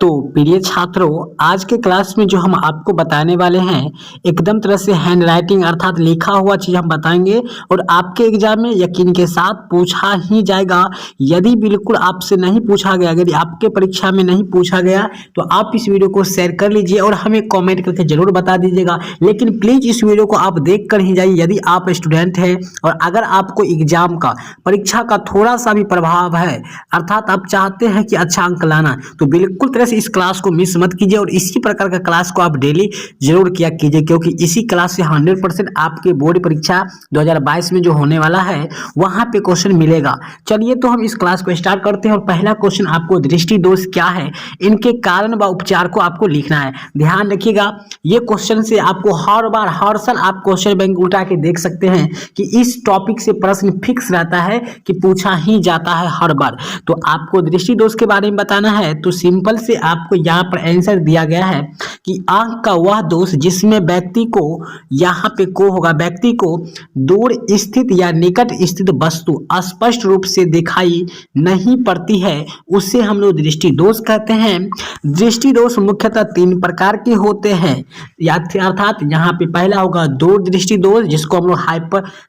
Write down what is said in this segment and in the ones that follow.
तो प्रिय छात्रों, आज के क्लास में जो हम आपको बताने वाले हैं एकदम तरह से हैंड राइटिंग अर्थात लिखा हुआ चीज हम बताएंगे और आपके एग्जाम में यकीन के साथ पूछा ही जाएगा। यदि बिल्कुल आपसे नहीं पूछा गया, यदि आपके परीक्षा में नहीं पूछा गया तो आप इस वीडियो को शेयर कर लीजिए और हमें कॉमेंट करके जरूर बता दीजिएगा। लेकिन प्लीज इस वीडियो को आप देख कर ही जाइए यदि आप स्टूडेंट हैं और अगर आपको एग्जाम का परीक्षा का थोड़ा सा भी प्रभाव है अर्थात आप चाहते हैं कि अच्छा अंक लाना, तो बिल्कुल तरह से इस क्लास को मिस मत कीजिए और इसी प्रकार का क्लास को आप डेली जरूर किया कीजिए, क्योंकि इसी क्लास से 100% आपके बोर्ड परीक्षा 2022 में जो होने वाला है वहां पे क्वेश्चन मिलेगा। चलिए तो हम इस क्लास को स्टार्ट करते हैं और पहला क्वेश्चन आपको दृष्टि दोष क्या है, इनके कारण व उपचार को आपको लिखना है। ध्यान रखिएगा, ये क्वेश्चन से आपको हर बार हर साल आप क्वेश्चन बैंक उठा के देख सकते हैं कि इस टॉपिक से प्रश्न फिक्स रहता है कि पूछा ही जाता है हर बार। तो आपको दृष्टि दोष के बारे में बताना है तो सिंपल से आपको यहाँ पर आंसर दिया गया है कि आंख का वह दोष जिसमें व्यक्ति को, यहाँ पे को होगा, व्यक्ति को दूर स्थित या निकट स्थित वस्तु स्पष्ट रूप से दिखाई नहीं पड़ती है, उसे हम लोग दृष्टि दोष कहते हैं। दृष्टि दोष मुख्यतः 3 प्रकार के होते हैं, अर्थात यहाँ पे पहला होगा दूर दृष्टि दोष जिसको हम लोग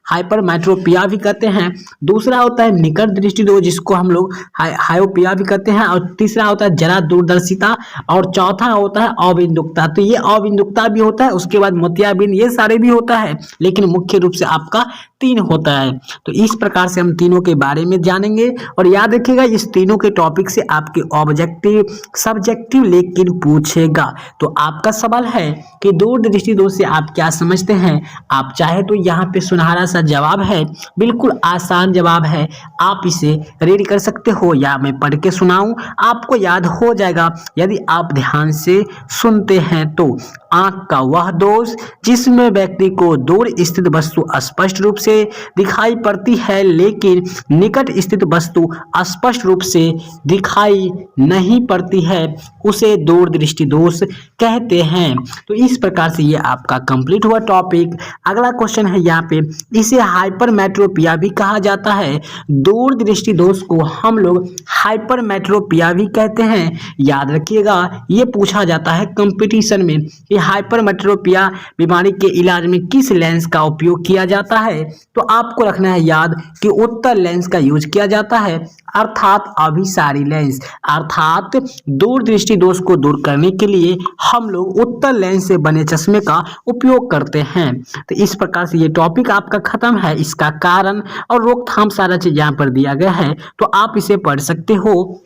हाइपरमेट्रोपिया भी कहते हैं, दूसरा होता है निकट दृष्टि दोष जिसको हम लोग हायोपिया भी कहते हैं, और तीसरा होता है जरा दूरदर्शिता, और चौथा होता है अबिंदुकता। तो ये अबिंदुकता भी होता है, उसके बाद मोतियाबिंद, ये सारे भी होता है, लेकिन मुख्य रूप से आपका 3 होता है। तो इस प्रकार से हम तीनों के बारे में जानेंगे और याद रखिएगा इस तीनों के टॉपिक से आपके ऑब्जेक्टिव सब्जेक्टिव लेकिन पूछेगा। तो आपका सवाल है कि दूर दृष्टि दोष से आप क्या समझते हैं। आप चाहे तो यहाँ पे सुनहरा सा जवाब है, बिल्कुल आसान जवाब है, आप इसे रीड कर सकते हो या मैं पढ़ के सुनाऊं, आपको याद हो जाएगा यदि आप ध्यान से सुनते हैं। तो आंख का वह दोष जिसमें व्यक्ति को दूर स्थित वस्तु स्पष्ट रूप से दिखाई पड़ती है लेकिन निकट स्थित वस्तु स्पष्ट रूप से दिखाई नहीं पड़ती है, उसे दूर दृष्टि दोष कहते हैं। तो इस प्रकार से ये आपका कंप्लीट हुआ टॉपिक। अगला क्वेश्चन है यहाँ पे, इसे हाइपरमेट्रोपिया भी कहा जाता है। दूर दृष्टि दोष को हम लोग हाइपरमेट्रोपिया भी कहते हैं। याद रखिएगा ये पूछा जाता है कंपटीशन में कि हाइपरमेट्रोपिया बीमारी के इलाज में किस लेंस का उपयोग किया जाता है। तो आपको रखना है याद कि उत्तल लेंस का यूज किया जाता है, अर्थात अभिसारी लेंस। अर्थात दूर दृष्टि दोष को दूर करने के लिए हम लोग उत्तल लेंस से बने चश्मे का उपयोग करते हैं। तो इस प्रकार से ये टॉपिक आपका खत्म है। इसका कारण और रोकथाम सारा चीज यहाँ पर दिया गया है, तो आप इसे पढ़ सकते हो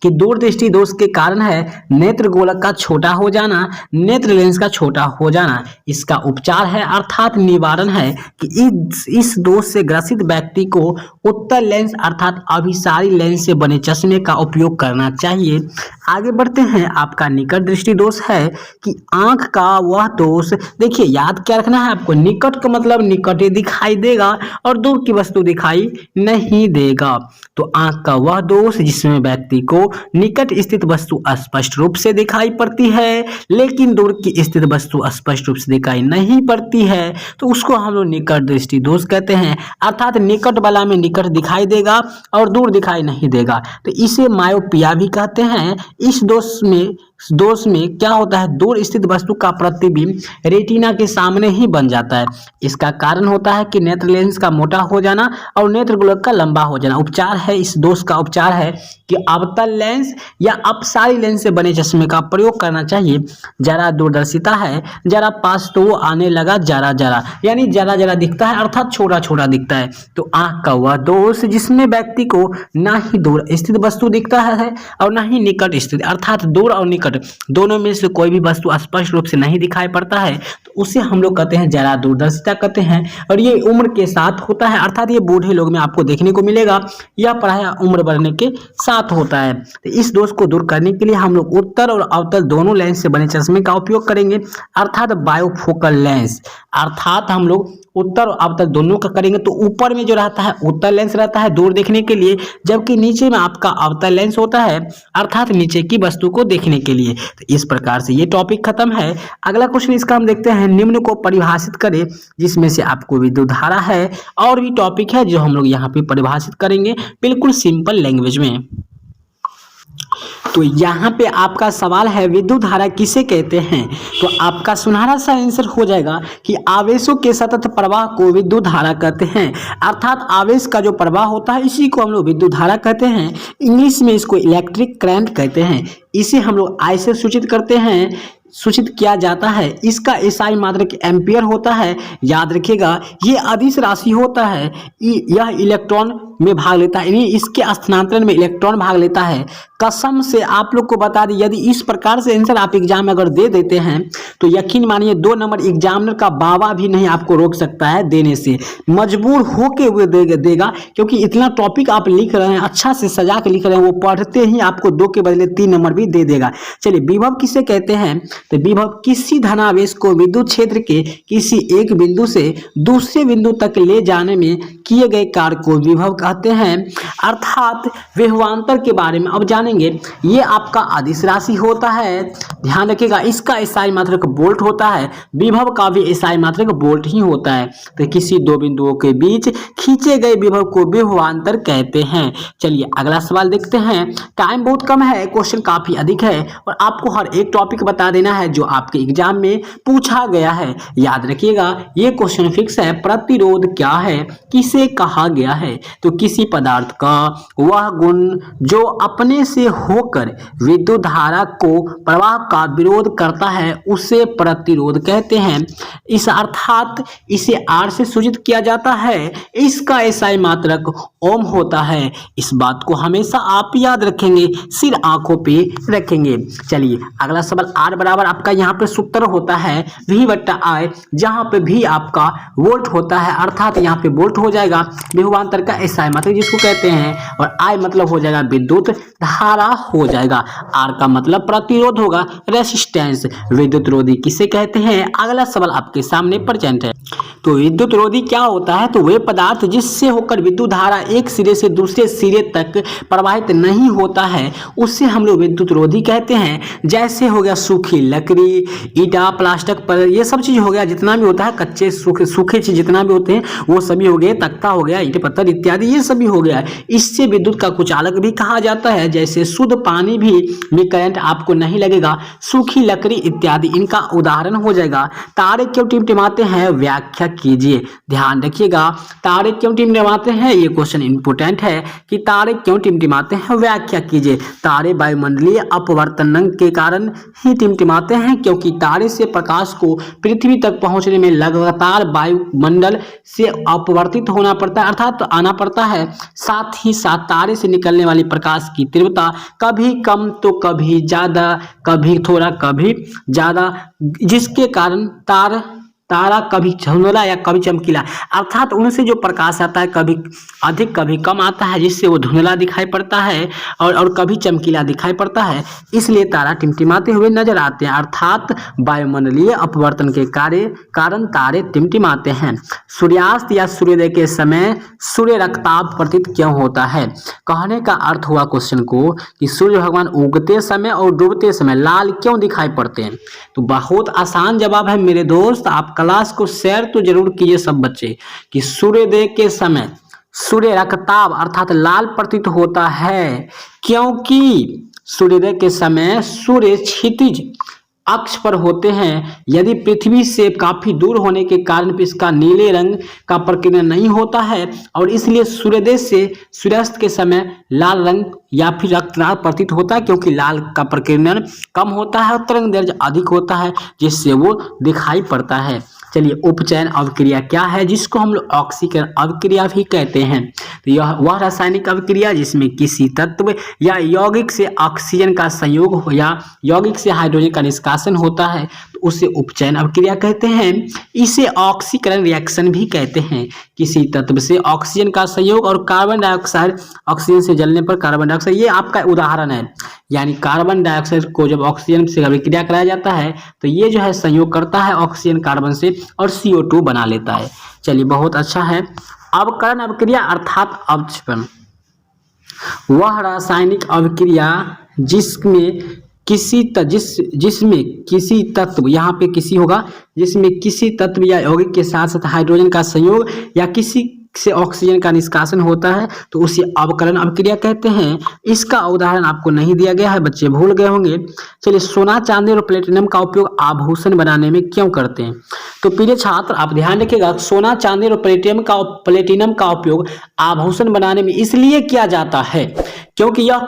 कि दूर दृष्टि दोष के कारण है नेत्र गोलक का छोटा हो जाना, नेत्र लेंस का छोटा हो जाना। इसका उपचार है अर्थात निवारण है कि इस दोष से ग्रसित व्यक्ति को उत्तल लेंस अर्थात अभिसारी लेंस से बने चश्मे का उपयोग करना चाहिए। आगे बढ़ते हैं, आपका निकट दृष्टि दोष है कि आंख का वह दोष, देखिए याद क्या रखना है आपको, निकट का मतलब निकट दिखाई देगा और दूर की वस्तु दिखाई नहीं देगा। तो आंख का वह दोष जिसमें व्यक्ति को निकट स्थित वस्तु स्पष्ट रूप से दिखाई पड़ती है लेकिन दूर की स्थित वस्तु स्पष्ट रूप से दिखाई नहीं पड़ती है, तो उसको हम लोग निकट दृष्टि दोष कहते हैं। अर्थात निकट वाला में निकट दिखाई देगा और दूर दिखाई नहीं देगा, तो इसे मायोपिया भी कहते हैं। इस दोष में क्या होता है, दूर स्थित वस्तु का प्रतिबिंब रेटिना के सामने ही बन जाता है। इसका कारण होता है कि नेत्र लेंस का मोटा हो जाना और नेत्र गोलक का लंबा हो जाना। उपचार है, इस दोष का उपचार है कि अवतल लेंस या अपसारी लेंस से बने चश्मे का प्रयोग करना चाहिए। जरा दूरदर्शिता है, जरा पास तो वो आने लगा जरा जरा, यानी जरा जरा दिखता है अर्थात छोटा छोटा दिखता है। तो आंख का वह दोष जिसमें व्यक्ति को ना ही दूर स्थित वस्तु दिखता है और ना ही निकट स्थित, अर्थात दूर और निकट दोनों में से कोई भी वस्तु स्पष्ट रूप से नहीं दिखाई पड़ता है, तो उसे हम लोग कहते हैं जरा दूरदर्शिता कहते हैं। और ये उम्र के साथ होता है, अर्थात ये बूढ़े लोग में आपको देखने को मिलेगा, या प्राय उम्र बढ़ने के साथ होता है। तो इस दोष को दूर करने के लिए हम लोग उत्तर और अवतल दोनों लेंस से बने चश्मे का उपयोग करेंगे, अर्थात बायोफोकल लेंस। अर्थात हम लोग उत्तर और अवतल दोनों का करेंगे। तो ऊपर में जो रहता है उत्तर लेंस रहता है दूर देखने के लिए, जबकि नीचे में आपका अवतल लेंस होता है अर्थात नीचे की वस्तु को देखने के लिए। तो इस प्रकार से ये टॉपिक खत्म है। अगला क्वेश्चन इसका हम देखते हैं, निम्न को परिभाषित करें, जिसमें से आपको विद्युत धारा है और भी टॉपिक है जो हम लोग यहाँ पे परिभाषित करेंगे बिल्कुल सिंपल लैंग्वेज में। तो यहाँ पे आपका सवाल है विद्युत धारा किसे कहते हैं। तो आपका सुनहरा सा आंसर हो जाएगा कि आवेशों के सतत प्रवाह को विद्युत धारा कहते हैं। अर्थात आवेश का जो प्रवाह होता है इसी को हम लोग विद्युत धारा कहते हैं। इंग्लिश में इसको इलेक्ट्रिक करंट कहते हैं। इसे हम लोग आई से सूचित करते हैं, सूचित किया जाता है। इसका एसआई मात्रक एम्पियर होता है। याद रखिएगा ये अदिश राशि होता है। यह इलेक्ट्रॉन में भाग लेता है, यानी इसके स्थानांतरण में इलेक्ट्रॉन भाग लेता है। कसम से आप लोग को बता दें, यदि इस प्रकार से आंसर आप एग्जाम में अगर दे देते हैं तो यकीन मानिए 2 नंबर एग्जामिनर का बाबा भी नहीं आपको रोक सकता है देने से, मजबूर होके हुए देगा। क्योंकि इतना टॉपिक आप लिख रहे हैं, अच्छा से सजा के लिख रहे हैं, वो पढ़ते ही आपको 2 के बदले 3 नंबर भी दे देगा। चलिए विभव किसे कहते हैं। तो विभव किसी धनावेश को विद्युत क्षेत्र के किसी एक बिंदु से दूसरे बिंदु तक ले जाने में किए गए कार्य को विभव कहते हैं। अर्थात विभवांतर के बारे में अब जानेंगे। ये आपका अदिश राशि होता है, ध्यान रखिएगा। इसका एसआई मात्रक वोल्ट होता है, विभव का भी एसआई मात्रक वोल्ट ही होता है। तो किसी 2 बिंदुओं के बीच खींचे गए विभव को विभवांतर कहते हैं। चलिए अगला सवाल देखते हैं। टाइम बहुत कम है, क्वेश्चन काफी अधिक है और आपको हर एक टॉपिक बता देना है जो आपके एग्जाम में पूछा गया है। याद रखिएगा ये क्वेश्चन फिक्स है। प्रतिरोध क्या है, किसे कहा गया है। तो किसी पदार्थ का वह गुण जो अपने से होकर विद्युत धारा को प्रवाह का विरोध करता है उसे प्रतिरोध कहते हैं। इस अर्थात इसे आर से सूचित किया जाता है। इसका एसआई मात्रक ओम होता है। इस बात को हमेशा आप याद रखेंगे, सिर आंखों पे रखेंगे। चलिए अगला सवाल। आर बराबर आपका यहाँ पे सूत्र होता है V/I, जहाँ पे भी आपका वोल्ट होता है, अर्थात यहाँ पे वोल्ट हो जाएगा विभवांतर का एसआई मात्रक जिसको कहते हैं, और आई मतलब हो जाएगा विद्युत धारा हो जाएगा। आर का मतलब प्रतिरोध होगा, रेसिस्टेंस। विद्युत रोधी किसे कहते हैं। अगला सवाल आपके सामने प्रेजेंट है। तो विद्युत रोधी क्या होता है। तो वे पदार्थ जिससे होकर विद्युत धारा एक सिरे से दूसरे सिरे तक प्रवाहित नहीं होता है उससे हम लोग विद्युत रोधी कहते हैं। जैसे हो गया सूखी लकड़ी, ईटा, प्लास्टिक पर, ये सब चीज हो गया जितना भी होता है, कच्चे सूखे चीज जितना भी होते हैं वो सभी हो गए। तख्ता हो गया, ईंट पत्थर इत्यादि ये सभी हो गया। इससे विद्युत का कुछ अलग भी कहा जाता है। जैसे शुद्ध पानी भी में करंट आपको नहीं लगेगा, सूखी लकड़ी इत्यादि इनका उदाहरण हो जाएगा। तारे क्यों टिमटिमाते हैं, व्याख्या कीजिए। ध्यान रखिएगा तारे क्यों टिमटिमाते हैं, ये क्वेश्चन इंपोर्टेंट है कि तारे क्यों टिमटिमाते हैं, व्याख्या कीजिए। तारे वायुमंडलीय अपवर्तन के कारण ही टिमटिमाते हैं, क्योंकि तारे से प्रकाश को पृथ्वी तक पहुंचने में लगातार वायुमंडल से अपवर्तित होना पड़ता है, अर्थात तो आना पड़ता है। साथ ही साथ तारे से निकलने वाली प्रकाश की तीव्रता कभी कम तो कभी ज्यादा, कभी थोड़ा कभी ज्यादा, जिसके कारण तारा कभी धुंधला या कभी चमकीला, अर्थात उनसे जो प्रकाश आता है कभी अधिक कभी कम आता है, जिससे वो धुंधला दिखाई पड़ता है और कभी चमकीला दिखाई पड़ता है। इसलिए तारा टिमटिमाते हुए नजर आते हैं, अर्थात वायुमंडलीय अपवर्तन के कारण तारे टिमटिमाते हैं। सूर्यास्त या सूर्योदय के समय सूर्य रक्ताभ प्रतीत क्यों होता है। कहने का अर्थ हुआ क्वेश्चन को कि सूर्य भगवान उगते समय और डूबते समय लाल क्यों दिखाई पड़ते हैं। तो बहुत आसान जवाब है मेरे दोस्त, आप क्लास को शेयर तो जरूर कीजिए सब बच्चे, कि सूर्योदय के समय सूर्य रक्ताभ अर्थात लाल प्रतीत होता है, क्योंकि सूर्योदय के समय सूर्य क्षितिज अक्ष पर होते हैं। यदि पृथ्वी से काफी दूर होने के कारण भी इसका नीले रंग का प्रकीर्णन नहीं होता है, और इसलिए सूर्योदय से सूर्यास्त के समय लाल रंग या फिर रक्तलाल प्रतीत होता है, क्योंकि लाल का प्रकीर्णन कम होता है और तरंग दैर्घ्य अधिक होता है, जिससे वो दिखाई पड़ता है। चलिए उपचयन अवक्रिया क्या है, जिसको हम लोग ऑक्सीकरण अवक्रिया भी कहते हैं। तो यह वह रासायनिक अवक्रिया जिसमें किसी तत्व या यौगिक से ऑक्सीजन का संयोग हो या यौगिक से हाइड्रोजन का निष्कासन होता है, तो उसे उपचयन अवक्रिया कहते हैं। इसे ऑक्सीकरण रिएक्शन भी कहते हैं। किसी तत्व से ऑक्सीजन का संयोग और कार्बन डाइऑक्साइड, ऑक्सीजन से जलने पर कार्बन डाइऑक्साइड, ये आपका उदाहरण है। यानी कार्बन डाइऑक्साइड को जब ऑक्सीजन से अभिक्रिया कराया जाता है तो ये जो है संयोग करता है ऑक्सीजन कार्बन से और CO2 बना लेता है। चलिए बहुत अच्छा है। अवकरण अवक्रिया अर्थात अवक्षेपण वह रासायनिक अवक्रिया जिसमें किसी तत्व, यहाँ पे किसी होगा, जिसमें किसी तत्व या यौगिक के साथ साथ हाइड्रोजन का संयोग या किसी से ऑक्सीजन का निष्कासन होता है तो उसे अवकलन अभिक्रिया कहते हैं। इसका उदाहरण आपको नहीं दिया गया है, बच्चे भूल गए होंगे। चलिए, सोना, चांदी और प्लेटिनम का उपयोग आभूषण बनाने में क्यों करते हैं? तो प्रिय छात्र, आप ध्यान रखिएगा, सोना, चांदी और प्लेटिनम का उपयोग आभूषण बनाने में इसलिए किया जाता है क्योंकि यह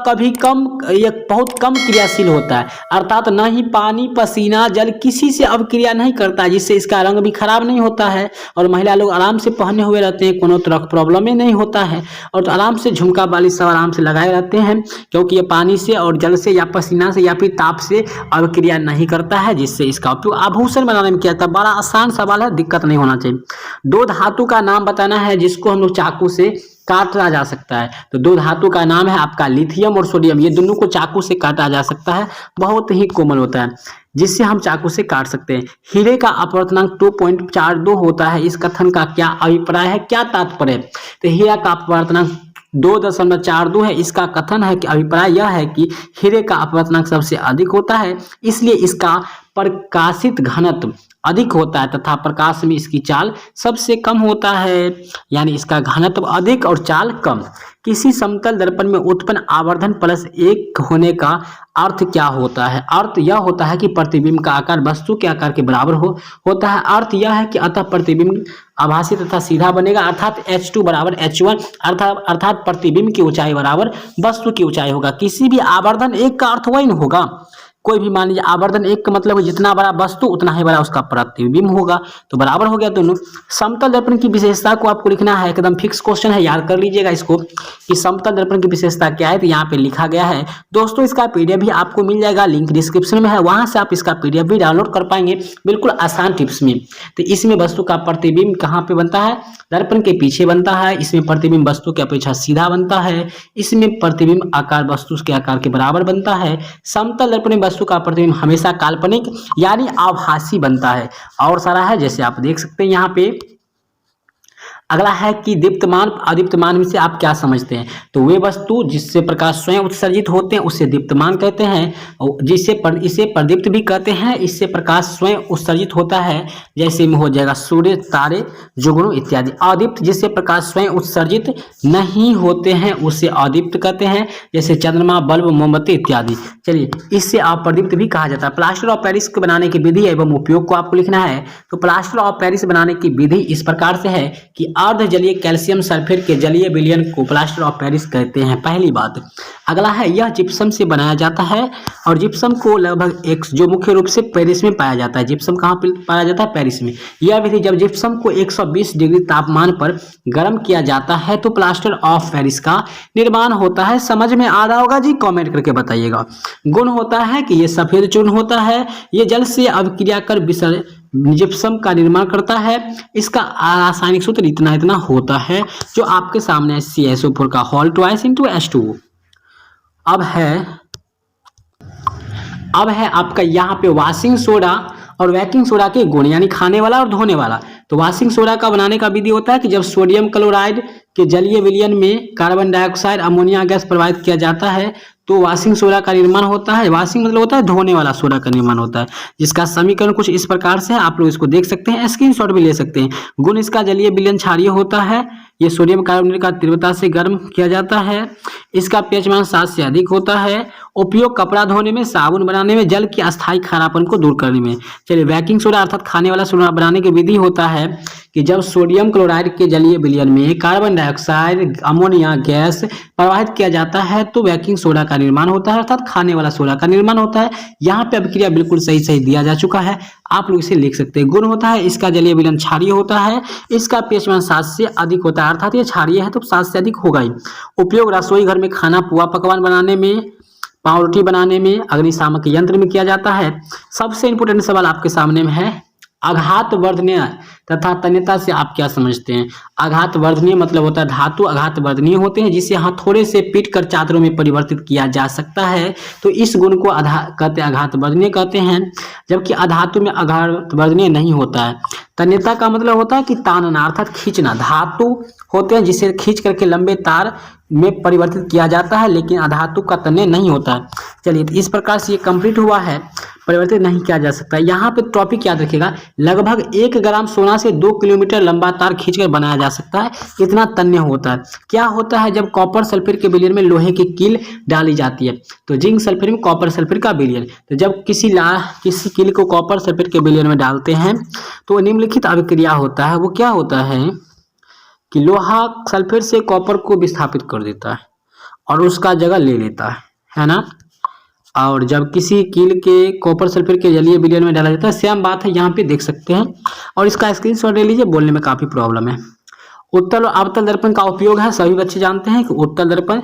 बहुत कम क्रियाशील होता है, अर्थात न ही पानी, पसीना, जल किसी से अभिक्रिया नहीं करता है, जिससे इसका रंग भी खराब नहीं होता है और महिला लोग आराम से पहने हुए रहते हैं, कोनो तरह का प्रॉब्लम ही नहीं होता है और तो आराम से झुमका बाली सब आराम से लगाए रहते हैं क्योंकि ये पानी से और जल से या पसीना से या फिर ताप से अभिक्रिया नहीं करता है, जिससे इसका उपयोग आभूषण बनाने में किया जाता है। बड़ा आसान सवाल है, दिक्कत नहीं होना चाहिए। दो धातु का नाम बताना है जिसको हम लोग चाकू से काटा जा सकता है। तो दो धातु का नाम है आपका लिथियम और सोडियम। ये दोनों को चाकू से काटा जा सकता है, बहुत ही कोमल होता है जिससे हम चाकू से काट सकते हैं। हीरे का अपवर्तनांक 2.42 होता है। इस कथन का क्या अभिप्राय है, क्या तात्पर्य है? तो हीरा का अपवर्तनांक 2.42 है। इसका कथन है कि अभिप्राय यह है कि हीरे का अपवर्तनांक सबसे अधिक होता है, इसलिए इसका प्रकाशित घनत्व अधिक होता है तथा प्रकाश में इसकी चाल सबसे कम होता है, यानी इसका घनत्व अधिक और चाल कम। किसी समतल दर्पण में उत्पन्न आवर्धन प्लस 1 होने का अर्थ क्या होता है? अर्थ यह होता है कि प्रतिबिंब का आकार वस्तु के आकार के बराबर होता है। अर्थ यह है कि अतः प्रतिबिंब आभासी तथा सीधा बनेगा, अर्थात H2 बराबर H1, अर्थात प्रतिबिंब की ऊंचाई बराबर वस्तु की ऊंचाई होगा। किसी भी आवर्धन एक का अर्थ वही होगा। कोई भी मान लीजिए आवर्धन एक का मतलब जितना बड़ा वस्तु उतना ही बड़ा उसका प्रतिबिंब होगा, तो बराबर हो गया दोनों। समतल दर्पण की विशेषता को आपको लिखना है, एकदम फिक्स क्वेश्चन है, याद कर लीजिएगा इसको कि समतल दर्पण की विशेषता क्या है। तो यहाँ पे लिखा गया है दोस्तों, इसका पीडीएफ भी आपको मिल जाएगा, लिंक डिस्क्रिप्शन में है, वहां से आप इसका पीडीएफ भी डाउनलोड कर पाएंगे बिल्कुल आसान टिप्स में। तो इसमें वस्तु का प्रतिबिंब कहाँ पे बनता है? दर्पण के पीछे बनता है। इसमें प्रतिबिंब वस्तु की अपेक्षा सीधा बनता है। इसमें प्रतिबिंब आकार वस्तु के आकार के बराबर बनता है। समतल दर्पण में वस्तु का प्रतिबिंब हमेशा काल्पनिक यानी आभासी बनता है। और सारा है, जैसे आप देख सकते हैं यहाँ पे। अगला है कि दीप्तमान अदीप्तमान में से आप क्या समझते हैं? तो वे वस्तु जिससे प्रकाश स्वयं उत्सर्जित होते हैं उसे दीप्तमान कहते हैं, और इसे प्रदीप्त भी कहते हैं। इससे प्रकाश स्वयं उत्सर्जित होता है, जैसे में हो जाएगा सूर्य, तारे, जुगनू इत्यादि। अदीप्त जिससे प्रकाश स्वयं उत्सर्जित नहीं होते हैं उसे अदीप्त कहते हैं, जैसे चंद्रमा, बल्ब, मोमबत्ती इत्यादि। चलिए, इससे अप्रदीप्त भी कहा जाता है। प्लास्टर ऑफ पेरिस को बनाने की विधि एवं उपयोग को आपको लिखना है। तो प्लास्टर ऑफ पेरिस बनाने की विधि इस प्रकार से है कि अर्ध जलीय कैल्शियम सल्फेट के जलीय विलयन को प्लास्टर ऑफ पेरिस कहते हैं, पहली बात। अगला है, यह जिप्सम से बनाया जाता है और जिप्सम को लगभग जो मुख्य रूप से पेरिस में पाया जाता है। जिप्सम कहाँ पे पाया जाता है? पेरिस में। यह विधि जब जिप्सम को 120 डिग्री तापमान पर गर्म किया जाता है तो प्लास्टर ऑफ पेरिस का निर्माण होता है। समझ में आ रहा होगा जी? कमेंट करके बताइएगा। गुण होता है कि ये सफेद चूर्ण होता है, ये जल से अभिक्रिया कर जिप्सम का निर्माण करता है। इसका रासायनिक सूत्र इतना होता है जो आपके सामने CaSO4 का होल ट्वाइस इंटू H2। अब है आपका यहाँ पे वॉशिंग सोडा और बेकिंग सोडा के गुण, यानी खाने वाला और धोने वाला। तो वॉशिंग सोडा का बनाने का विधि होता है कि जब सोडियम क्लोराइड के जलीय विलयन में कार्बन डाइऑक्साइड अमोनिया गैस प्रवाहित किया जाता है तो वॉशिंग सोडा का निर्माण होता है। वॉशिंग मतलब होता है धोने वाला सोडा का निर्माण होता है, जिसका समीकरण कुछ इस प्रकार से है। आप लोग इसको देख सकते हैं, स्क्रीनशॉट भी ले सकते हैं। गुण इसका जलीय विलयन क्षारीय होता है। ये सोडियम कार्बोनेट का तीव्रता से गर्म किया जाता है। इसका pH मान 7 से अधिक होता है। उपयोग कपड़ा धोने में, साबुन बनाने में, जल के अस्थायी खारापन को दूर करने में। चलिए, बेकिंग सोडा अर्थात खाने वाला सोडा बनाने की विधि होता है कि जब सोडियम क्लोराइड के जलीय विलयन में कार्बन डाइऑक्साइड अमोनिया गैस प्रवाहित किया जाता है तो बेकिंग सोडा का निर्माण होता है, अर्थात खाने वाला सोडा का निर्माण होता है। यहाँ पे अभिक्रिया बिल्कुल सही दिया जा चुका है, आप लोग इसे लिख सकते हैं। गुण होता है इसका जलीय विलयन क्षारीय होता है। इसका pH मान 7 से अधिक होता है, अर्थात ये क्षारीय है तो 7 से अधिक होगा ही। उपयोग रसोई घर में खाना, पुआ पकवान बनाने में, पाव रोटी बनाने में, अग्निशामक यंत्र में किया जाता है। सबसे इंपोर्टेंट सवाल आपके सामने में है, आघात वर्धनीय तथा तन्यता से आप क्या समझते हैं? आघात वर्धनीय मतलब होता है धातु आघात वर्धनीय होते हैं जिसे हथौड़े से पीट कर चादरों में परिवर्तित किया जा सकता है, तो इस गुण को कहते हैं आघात वर्धनीय कहते हैं। जबकि अधातु में आघात वर्धनीय नहीं होता है। तन्यता का मतलब होता है कि तानना अर्थात खींचना। धातु होते हैं जिसे खींच करके लंबे तार में परिवर्तित किया जाता है, लेकिन अधातु का तन्य नहीं होता है। चलिए, तो इस प्रकार से ये कंप्लीट हुआ है। परिवर्तित नहीं किया जा सकता। यहाँ पे टॉपिक याद रखिएगा, लगभग 1 ग्राम सोना से 2 किलोमीटर लंबा तार खींचकर बनाया जा सकता है, इतना तन्य होता है। क्या होता है जब कॉपर सल्फेट के विलयन में लोहे की कील डाली जाती है, तो जिंक सल्फेट में कॉपर सल्फेट का विलयन। तो जब किसी कील को कॉपर सल्फेट के विलयन में डालते हैं तो निम्नलिखित अभिक्रिया होता है। वो क्या होता है कि लोहा सल्फेट से कॉपर को विस्थापित कर देता है और उसका जगह ले लेता है ना। और जब किसी कील के कॉपर सल्फेट के जलीय विलयन में डाला जाता है, सेम बात है, यहाँ पे देख सकते हैं। और इसका स्क्रीनशॉट ले लीजिए, बोलने में काफी प्रॉब्लम है। उत्तल और अवतल दर्पण का उपयोग है, सभी बच्चे जानते हैं कि उत्तल दर्पण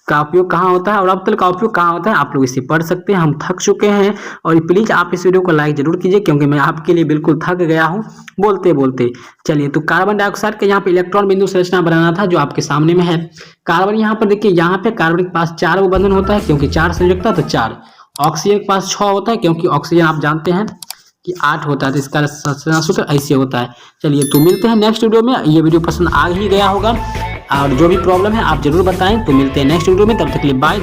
का उपयोग कहाँ होता है और अवतल का उपयोग कहाँ होता है, आप लोग इसे पढ़ सकते हैं। हम थक चुके हैं और प्लीज आप इस वीडियो को लाइक जरूर कीजिए, क्योंकि मैं आपके लिए बिल्कुल थक गया हूँ बोलते बोलते। चलिए, तो कार्बन डाइऑक्साइड के यहाँ पे इलेक्ट्रॉन बिंदु संरचना बनाना था, जो आपके सामने में है। कार्बन यहाँ पर देखिए, यहाँ पे कार्बन के पास 4 बंधन होता है, क्योंकि 4 संयोजकता, तो 4। ऑक्सीजन के पास 6 होता है, क्योंकि ऑक्सीजन आप जानते हैं कि 8 होता है, तो इसका संरचना सूत्र ऐसे होता है। चलिए, तो मिलते हैं नेक्स्ट वीडियो में। ये वीडियो पसंद आ ही गया होगा और जो भी प्रॉब्लम है आप जरूर बताएं। तो मिलते हैं नेक्स्ट वीडियो में, तब तक के लिए बाय।